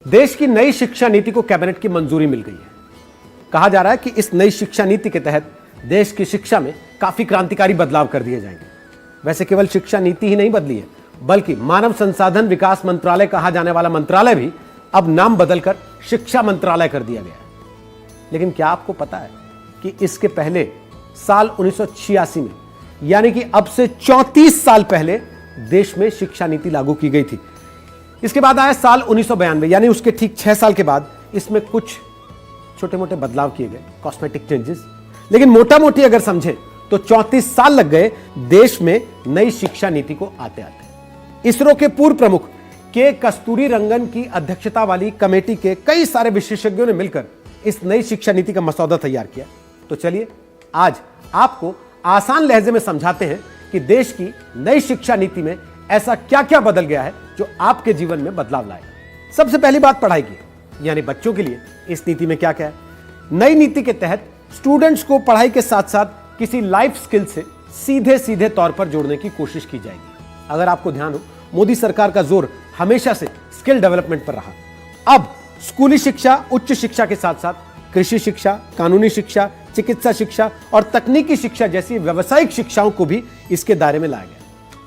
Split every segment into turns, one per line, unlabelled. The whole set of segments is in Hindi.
देश की नई शिक्षा नीति को कैबिनेट की मंजूरी मिल गई है। कहा जा रहा है कि इस नई शिक्षा नीति के तहत देश की शिक्षा में काफी क्रांतिकारी बदलाव कर दिए जाएंगे। वैसे केवल शिक्षा नीति ही नहीं बदली है, बल्कि मानव संसाधन विकास मंत्रालय कहा जाने वाला मंत्रालय भी अब नाम बदलकर शिक्षा मंत्रालय कर दिया गया है। लेकिन क्या आपको पता है कि इसके पहले साल 1986 में, यानी कि अब से 34 साल पहले देश में शिक्षा नीति लागू की गई थी। इसके बाद आया साल 1992, यानी उसके ठीक 6 साल के बाद इसमें कुछ छोटे मोटे बदलाव किए गए, कॉस्मेटिक चेंजेस। लेकिन मोटा मोटी अगर समझें तो 34 साल लग गए देश में नई शिक्षा नीति को आते आते। इसरो के पूर्व प्रमुख के कस्तूरी रंगन की अध्यक्षता वाली कमेटी के कई सारे विशेषज्ञों ने मिलकर इस नई शिक्षा नीति का मसौदा तैयार किया। तो चलिए आज आपको आसान लहजे में समझाते हैं कि देश की नई शिक्षा नीति में ऐसा क्या क्या बदल गया है जो आपके जीवन में बदलाव लाएगा। सबसे पहली बात पढ़ाई की, यानी बच्चों के लिए इस नीति में क्या क्या है। नई नीति के तहत स्टूडेंट्स को पढ़ाई के साथ साथ किसी लाइफ स्किल से सीधे सीधे तौर पर जोड़ने की कोशिश की जाएगी। अगर आपको ध्यान हो, मोदी सरकार का जोर हमेशा से स्किल डेवलपमेंट पर रहा। अब स्कूली शिक्षा, उच्च शिक्षा के साथ साथ कृषि शिक्षा, कानूनी शिक्षा, चिकित्सा शिक्षा और तकनीकी शिक्षा जैसी व्यावसायिक शिक्षाओं को भी इसके दायरे में लाया गया।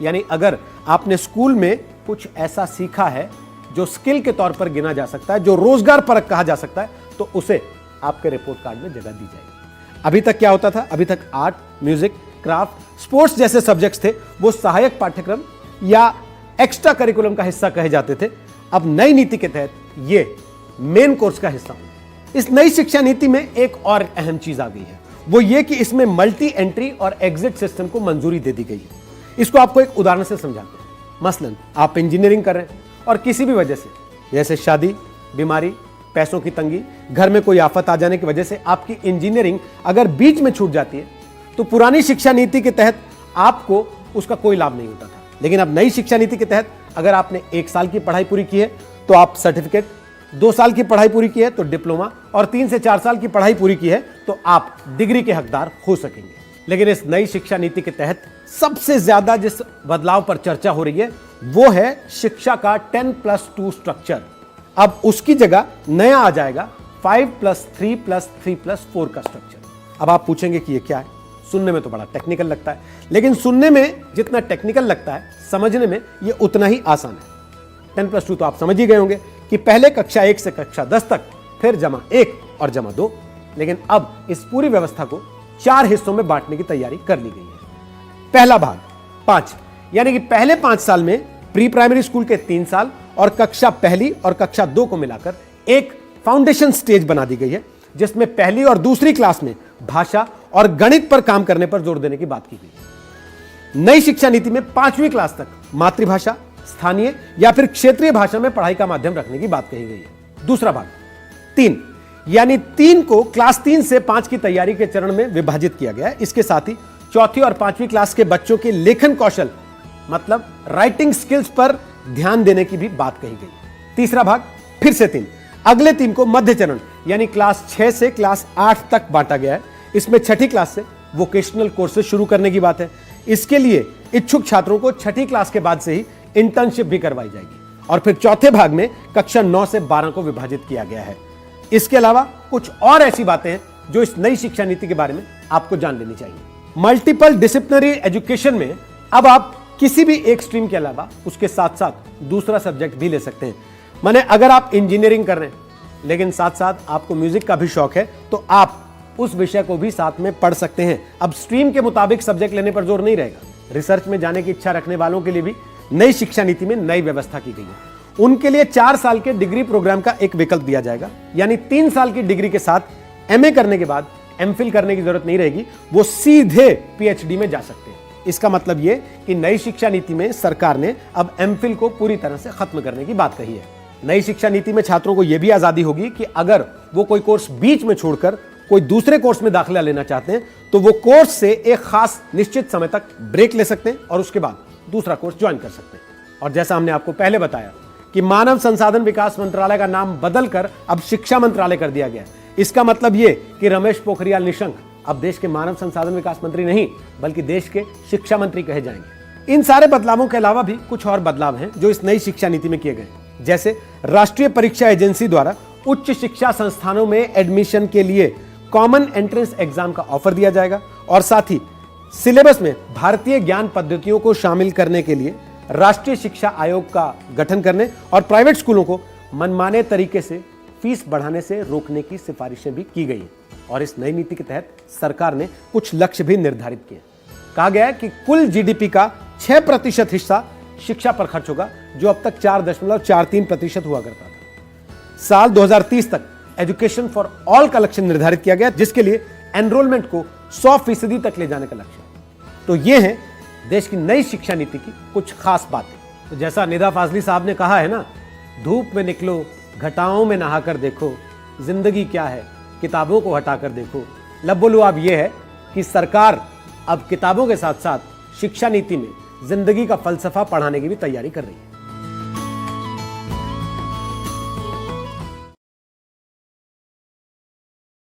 यानी अगर आपने स्कूल में कुछ ऐसा सीखा है जो स्किल के तौर पर गिना जा सकता है, जो रोजगार परक कहा जा सकता है, तो उसे आपके रिपोर्ट कार्ड में जगह दी जाएगी। अभी तक क्या होता था? अभी तक आर्ट, म्यूजिक, क्राफ्ट, स्पोर्ट्स जैसे सब्जेक्ट्स थे, वो सहायक पाठ्यक्रम या एक्स्ट्रा करिकुलम का हिस्सा कहे जाते थे। अब नई नीति के तहत ये मेन कोर्स का हिस्सा होंगे। इस नई शिक्षा नीति में एक और अहम चीज आ गई है, वो ये कि इसमें मल्टी एंट्री और एग्जिट सिस्टम को मंजूरी दे दी गई है। इसको आपको एक उदाहरण से समझाते हैं। मसलन आप इंजीनियरिंग कर रहे हैं और किसी भी वजह से, जैसे शादी, बीमारी, पैसों की तंगी, घर में कोई आफत आ जाने की वजह से आपकी इंजीनियरिंग अगर बीच में छूट जाती है, तो पुरानी शिक्षा नीति के तहत आपको उसका कोई लाभ नहीं होता था। लेकिन अब नई शिक्षा नीति के तहत अगर आपने 1 साल की पढ़ाई पूरी की है तो आप सर्टिफिकेट, 2 साल की पढ़ाई पूरी की है तो डिप्लोमा, और 3 से 4 साल की पढ़ाई पूरी की है तो आप डिग्री के हकदार हो सकेंगे। लेकिन इस नई शिक्षा नीति के तहत सबसे ज्यादा जिस बदलाव पर चर्चा हो रही है वो है शिक्षा का 10+2 स्ट्रक्चर। अब उसकी जगह नया आ जाएगा 5+3+3+4 का स्ट्रक्चर। अब आप पूछेंगे कि ये क्या है? सुनने में तो बड़ा टेक्निकल लगता है, लेकिन सुनने में जितना टेक्निकल लगता है, समझने में ये उतना ही आसान है। 10+2 तो आप समझ ही गए होंगे कि पहले कक्षा 1 से कक्षा 10 तक, फिर जमा 1 और जमा 2। लेकिन अब इस पूरी व्यवस्था को 4 हिस्सों में बांटने की तैयारी कर ली गई है। पहला भाग 5, यानी कि पहले 5 साल में प्री प्राइमरी स्कूल के 3 साल और कक्षा 1 और कक्षा 2 को मिलाकर एक फाउंडेशन स्टेज बना दी गई है, जिसमें पहली और दूसरी क्लास में भाषा और गणित पर काम करने पर जोर देने की बात की गई है। नई शिक्षा नीति में 5वीं क्लास तक मातृभाषा, स्थानीय या फिर क्षेत्रीय भाषा में पढ़ाई का माध्यम रखने की बात कही गई है। दूसरा भाग 3, यानी 3 को क्लास 3 से 5 की तैयारी के चरण में विभाजित किया गया है। इसके साथ ही 4वीं और 5वीं क्लास के बच्चों के लेखन कौशल, मतलब राइटिंग स्किल्स पर ध्यान देने की भी बात कही गई। तीसरा भाग फिर से 3, अगले 3 को मध्य चरण यानी क्लास 6 से क्लास 8 तक बांटा गया है। इसमें 6ठी क्लास से वोकेशनल कोर्सेज शुरू करने की बात है। इसके लिए इच्छुक छात्रों को 6ठी क्लास के बाद से ही इंटर्नशिप भी करवाई जाएगी। और फिर चौथे भाग में कक्षा 9 से 12 को विभाजित किया गया है। इसके अलावा कुछ और ऐसी बातें हैं जो इस नई शिक्षा नीति के बारे में आपको जान लेनी चाहिए। मल्टीपल डिसिप्लिनरी एजुकेशन में अब आप किसी भी एक स्ट्रीम के अलावा उसके साथ साथ दूसरा सब्जेक्ट भी ले सकते हैं। माने अगर आप इंजीनियरिंग कर रहे हैं लेकिन साथ साथ आपको म्यूजिक का भी शौक है, तो आप उस विषय को भी साथ में पढ़ सकते हैं। अब स्ट्रीम के मुताबिक सब्जेक्ट लेने पर जोर नहीं रहेगा। रिसर्च में जाने की इच्छा रखने वालों के लिए भी नई शिक्षा नीति में नई व्यवस्था की गई है। उनके लिए 4 साल के डिग्री प्रोग्राम का एक विकल्प दिया जाएगा, यानी 3 साल की डिग्री के साथ एमए करने के बाद एमफिल करने की जरूरत नहीं रहेगी, वो सीधे पीएचडी में जा सकते हैं। इसका मतलब यह कि नई शिक्षा नीति में सरकार ने अब एमफिल को पूरी तरह से खत्म करने की बात कही है। नई शिक्षा नीति में छात्रों को यह भी आजादी होगी कि अगर वो कोई कोर्स बीच में छोड़कर कोई दूसरे कोर्स में दाखिला लेना चाहते हैं तो वो कोर्स से एक खास निश्चित समय तक ब्रेक ले सकते हैं और उसके बाद दूसरा कोर्स ज्वाइन कर सकते हैं। और जैसा हमने आपको पहले बताया कि मानव संसाधन विकास मंत्रालय का नाम बदलकर अब शिक्षा मंत्रालय कर दिया गया है। इसका मतलब यह कि रमेश पोखरियाल निशंक अब देश के मानव संसाधन विकास मंत्री नहीं, बल्कि देश के शिक्षा मंत्री कहे जाएंगे। इन सारे बदलावों के अलावा भी कुछ और बदलाव हैं जो इस नई शिक्षा नीति में किए गए। जैसे राष्ट्रीय परीक्षा एजेंसी द्वारा उच्च शिक्षा संस्थानों में एडमिशन के लिए कॉमन एंट्रेंस एग्जाम का ऑफर दिया जाएगा और साथ ही सिलेबस में भारतीय ज्ञान पद्धतियों को शामिल करने के लिए राष्ट्रीय शिक्षा आयोग का गठन करने और प्राइवेट स्कूलों को मनमाने तरीके से फीस बढ़ाने से रोकने की सिफारिशें भी की गई हैं। और इस नई नीति के तहत सरकार ने कुछ लक्ष्य भी निर्धारित किए। कहा गया है कि कुल जीडीपी का 6% हिस्सा शिक्षा पर खर्च होगा, जो अब तक 4.43% हुआ करता था। साल 2030 तक एजुकेशन फॉर ऑल का लक्ष्य निर्धारित किया गया, जिसके लिए एनरोलमेंट को 100% तक ले जाने का लक्ष्य है। तो ये है देश की नई शिक्षा नीति की कुछ खास बातें। तो जैसा निदा फाजली साहब ने कहा है ना, धूप में निकलो, घटाओं में नहाकर देखो, जिंदगी क्या है किताबों को हटाकर देखो। लब्बोलू अब यह है कि सरकार अब किताबों के साथ साथ शिक्षा नीति में जिंदगी का फलसफा पढ़ाने की भी तैयारी कर रही है।